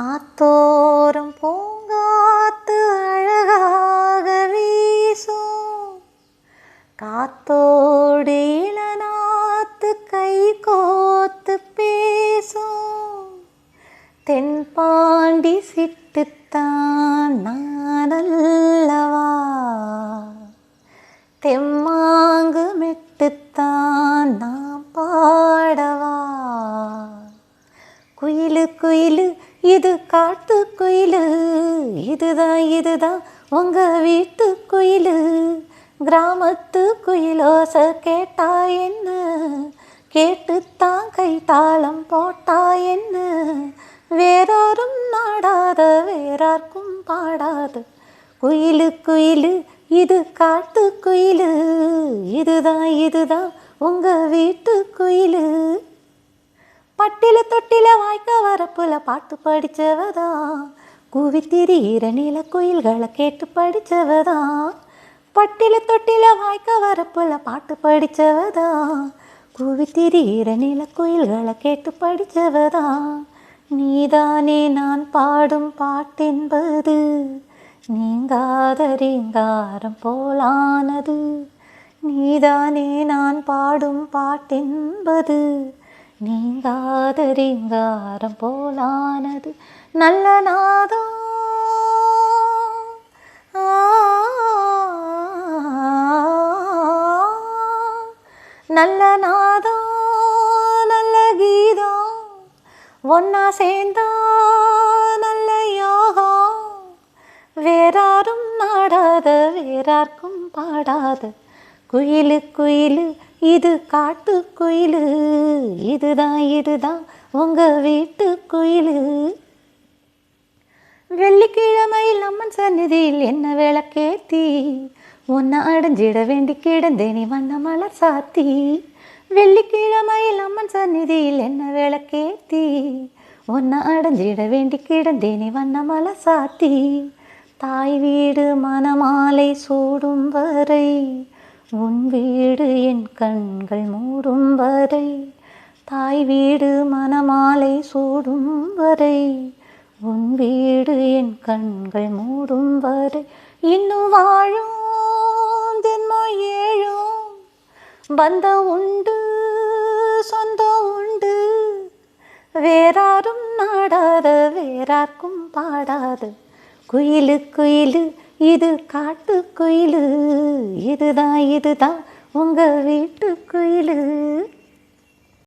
ஆத்தோரம் பூங்காத்து அழகாக வீசும், காத்தோடு இளநாத்து கை கோத்து பேசும், தென்பாண்டி சிட்டுத்தான் நானல்லவா, தெம்மாங்கு மெட்டுத்தான் நான் பாடவா. குயிலு குயிலு இது காட்டு குயிலு, இதுதான் உங்க வீட்டு குயிலு. கிராமத்து குயிலோசை கேட்டா என்ன, கேட்டுத்தான் கைத்தாளம் போட்டா என்ன. வேறாரும் நாடாத வேறார்க்கும் பாடாத குயிலு குயிலு இது காட்டு குயிலு, இதுதான் உங்க வீட்டு குயிலு. பட்டில தொட்டில வாய்க்க வரப்புல பாட்டு படித்தவதா, கூவித்திரியிற நீல குயில்களை கேட்டு படித்தவதா. பட்டில தொட்டில வாய்க்க வரப்புல பாட்டு படித்தவதா, கூவித்திரியிற நீல குயில்களை கேட்டு படித்தவதா. நீதானே நான் பாடும் பாட்டென்பது, நீங்காத ரீங்காரம் போலானது. நீதானே நான் பாடும் பாட்டென்பது, நீங்காத ரீங்காரம் போலானது. நல்ல நாதம் நல்ல நாதம் நல்ல கீதம், ஒன்னா சேர்ந்தா நல்ல யோகம். வேறாரும் நாடாத வேறார்க்கும் பாடாத குயிலு குயிலு இது காட்டு குயிலு, இதுதான் உங்க வீட்டு குயிலு. வெள்ளிக்கிழமையில் அம்மன் சந்நிதியில் என்ன விளக்கேத்தி, உன்னை அடைஞ்சிட வேண்டி கிடந்தேனி வண்ண மலர் சாத்தி. வெள்ளிக்கிழமையில் அம்மன் சந்நிதியில் என்ன விளக்கேத்தி, உன்னை அடைஞ்சிட வேண்டி கிடந்தேனி வண்ண மலர் சாத்தி. தாய் வீடு மணமாலை சூடும் வரை, உன் வீடு என் கண்கள் மூடும் வரை. தாய் வீடு மணமாலை சூடும் வரை, உன் வீடு என் கண்கள் மூடும் வரை. இன்னும் வாழும் தென்மொழி ஏழும், பந்தம் உண்டு சொந்தம் உண்டு. வேறாரும் நாடாத வேறார்க்கும் பாடாத குயிலு குயிலு இது காட்டு குயிலு, இதுதான் உங்க வீட்டு குயிலு.